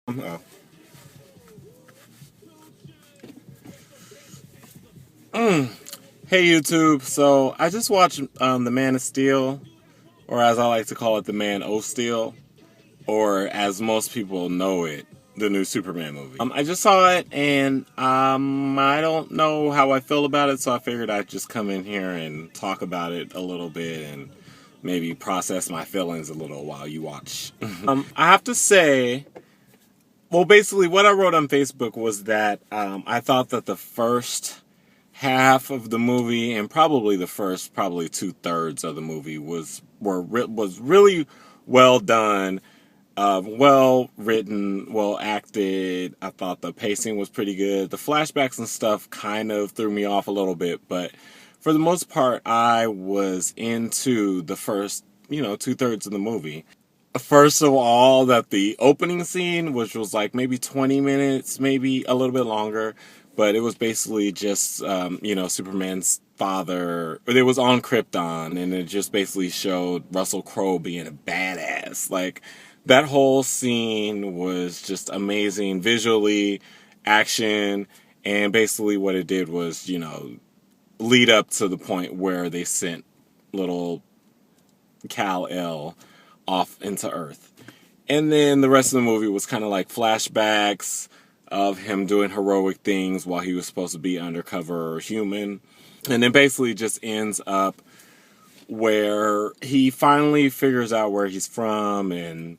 Oh. Hey YouTube, so I just watched The Man of Steel, or as I like to call it, The Man o' Steel, or as most people know it, the new Superman movie. I just saw it, and I don't know how I feel about it, so I figured I'd just come in here and talk about it a little bit and maybe process my feelings a little while you watch. I have to say, well, basically, what I wrote on Facebook was that I thought that the first half of the movie and probably the first probably 2/3 of the movie was really well done, well written, well acted. I thought the pacing was pretty good. The flashbacks and stuff kind of threw me off a little bit, but for the most part I was into the first 2/3 of the movie. First of all, that the opening scene, which was like maybe 20 minutes, maybe a little bit longer, but it was basically just, Superman's father. It was on Krypton, and it just basically showed Russell Crowe being a badass. Like, that whole scene was just amazing visually, action, and basically what it did was, lead up to the point where they sent little Kal-El off into Earth. And then the rest of the movie was kind of like flashbacks of him doing heroic things while he was supposed to be undercover human. And then basically just ends up where he finally figures out where he's from, and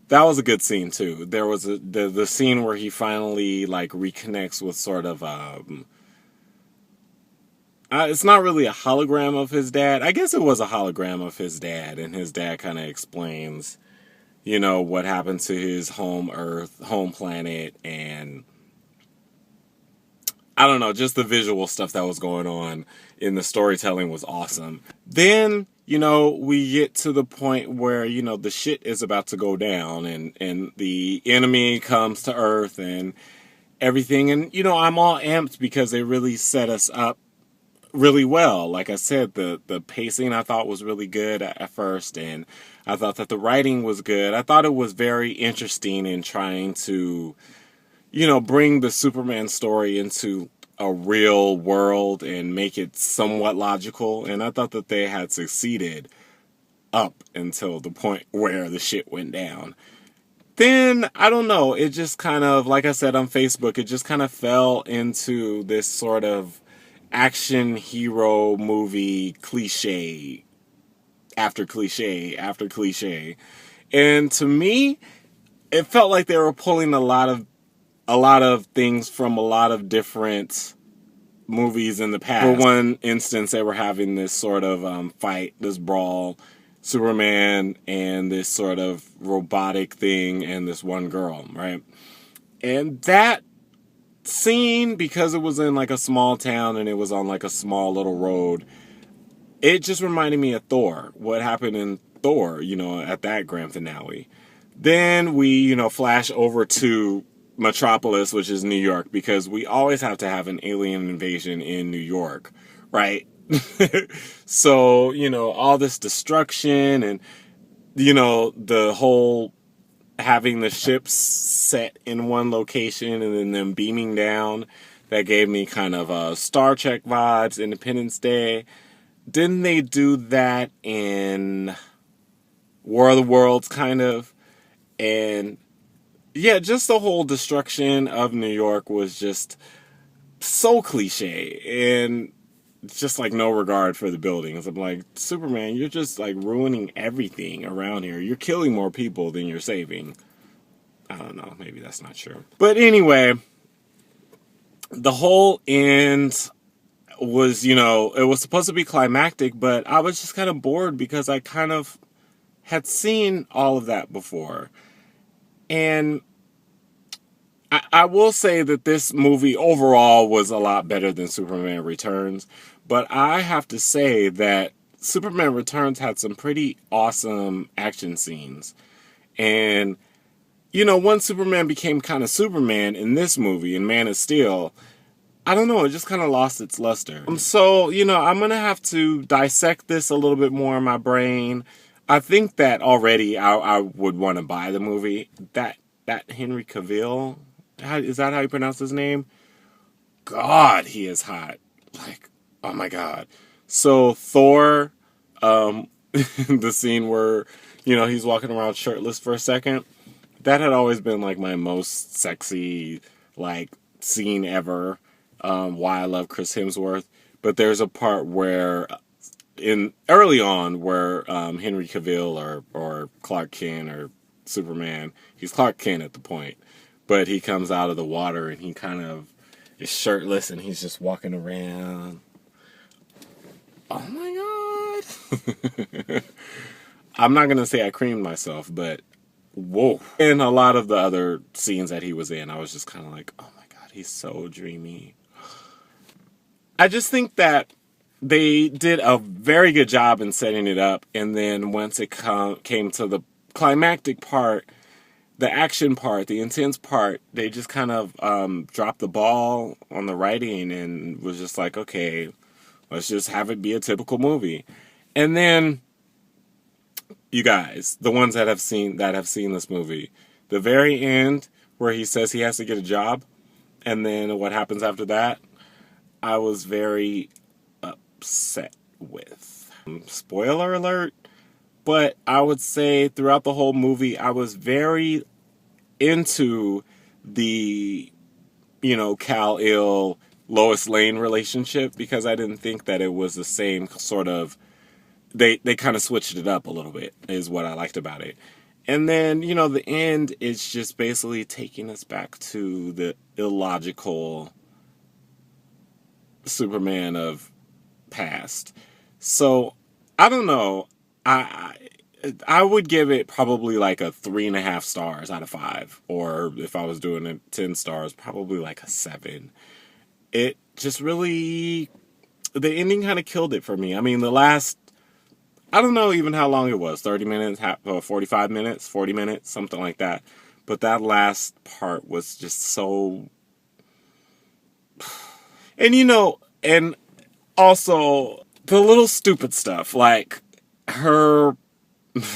that was a good scene too. There was the scene where he finally like reconnects with sort of it's not really a hologram of his dad. I guess it was a hologram of his dad, and his dad kind of explains, what happened to his home Earth, home planet, and I don't know, just the visual stuff that was going on in the storytelling was awesome. Then, we get to the point where, the shit is about to go down, and the enemy comes to Earth and everything. And, I'm all amped because they really set us up really well. Like I said, the pacing I thought was really good at first, and I thought that the writing was good. I thought it was very interesting in trying to, bring the Superman story into a real world and make it somewhat logical. And I thought that they had succeeded up until the point where the shit went down. Then, I don't know, it just kind of, like I said on Facebook, it just kind of fell into this sort of action hero movie cliche after cliche after cliche. And to me, it felt like they were pulling a lot of things from a lot of different movies in the past. For one instance, they were having this sort of fight, this brawl, Superman and this sort of robotic thing and this one girl, right? And that scene, because it was in like a small town and it was on like a small little road, it just reminded me of Thor. What happened in Thor, at that grand finale. Then we, flash over to Metropolis, which is New York, because we always have to have an alien invasion in New York, right? So, all this destruction and, the whole having the ships set in one location and then them beaming down, that gave me kind of Star Trek vibes, Independence Day. Didn't they do that in War of the Worlds, kind of? And yeah, just the whole destruction of New York was just so cliche, and just like no regard for the buildings. I'm like, Superman, you're just like ruining everything around here. You're killing more people than you're saving. I don't know, maybe that's not true. But anyway, the whole end was, it was supposed to be climactic, but I was just kind of bored because I kind of had seen all of that before. And I will say that this movie overall was a lot better than Superman Returns, but I have to say that Superman Returns had some pretty awesome action scenes. And, once Superman became kind of Superman in this movie, in Man of Steel, I don't know, it just kind of lost its luster. So, I'm going to have to dissect this a little bit more in my brain. I think that already I would want to buy the movie. That that Henry Cavill, is that how you pronounce his name? God, he is hot. Like, oh my God. So Thor, the scene where, he's walking around shirtless for a second, that had always been like my most sexy, like, scene ever. Why I love Chris Hemsworth. But there's a part where in early on where Henry Cavill or Clark Kent or Superman, he's Clark Kent at the point, but he comes out of the water and he kind of is shirtless and he's just walking around. Oh my God. I'm not gonna say I creamed myself, but whoa. And a lot of the other scenes that he was in, I was just kind of like, oh my God, he's so dreamy. I just think that they did a very good job in setting it up, and then once it came to the climactic part, the action part, the intense part, they just kind of dropped the ball on the writing and was just like, okay, let's just have it be a typical movie. And then, you guys, the ones that have seen this movie, the very end where he says he has to get a job, and then what happens after that, I was very upset with. Spoiler alert, but I would say throughout the whole movie, I was very into the, Kal-El Lois Lane relationship because I didn't think that it was the same sort of. They kind of switched it up a little bit, is what I liked about it. And then, the end is just basically taking us back to the illogical Superman of past. So I don't know. I would give it probably like a 3.5 stars out of 5, or if I was doing it 10 stars, probably like a 7. It just really, the ending kind of killed it for me. I mean, the last, I don't know even how long it was, 30 minutes, 45 minutes, 40 minutes, something like that. But that last part was just so, and and also the little stupid stuff, like her,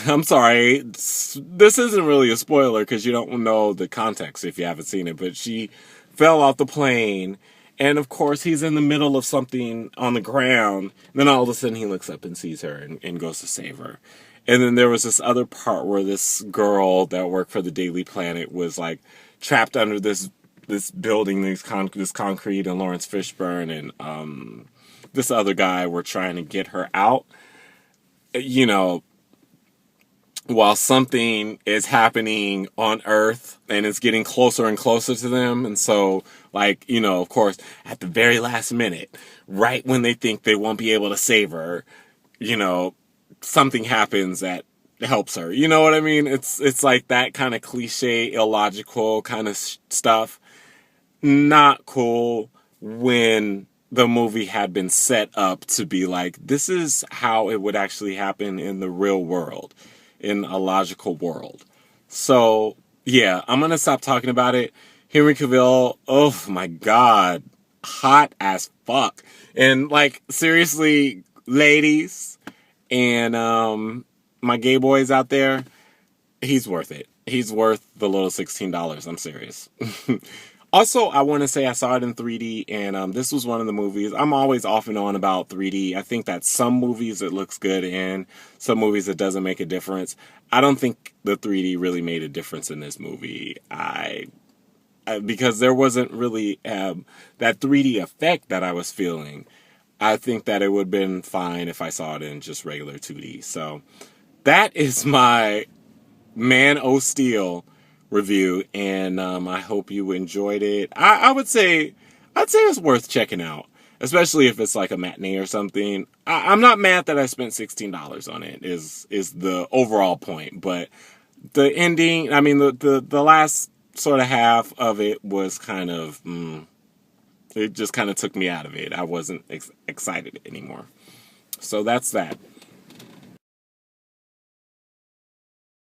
I'm sorry, this isn't really a spoiler because you don't know the context if you haven't seen it, but she fell off the plane, and of course he's in the middle of something on the ground, and then all of a sudden he looks up and sees her and goes to save her. And then there was this other part where this girl that worked for the Daily Planet was like trapped under this building, this concrete, and Lawrence Fishburne and this other guy were trying to get her out, while something is happening on Earth and it's getting closer and closer to them. And so, like, of course, at the very last minute, right when they think they won't be able to save her, something happens that helps her. You know what I mean? It's like that kind of cliche, illogical kind of stuff. Not cool when the movie had been set up to be like, this is how it would actually happen in the real world, in a logical world. So, yeah, I'm going to stop talking about it. Henry Cavill, oh my God, hot as fuck. And, like, seriously, ladies and my gay boys out there, he's worth it. He's worth the little $16. I'm serious. Also, I want to say I saw it in 3D, and this was one of the movies. I'm always off and on about 3D. I think that some movies it looks good in, some movies it doesn't make a difference. I don't think the 3D really made a difference in this movie. Because there wasn't really that 3D effect that I was feeling. I think that it would have been fine if I saw it in just regular 2D. So that is my Man O' Steel review, and I hope you enjoyed it. I'd say it's worth checking out, especially if it's like a matinee or something. I'm not mad that I spent $16 on it. Is the overall point, but the ending. I mean, the last sort of half of it was kind of. It just kind of took me out of it. I wasn't excited anymore. So that's that.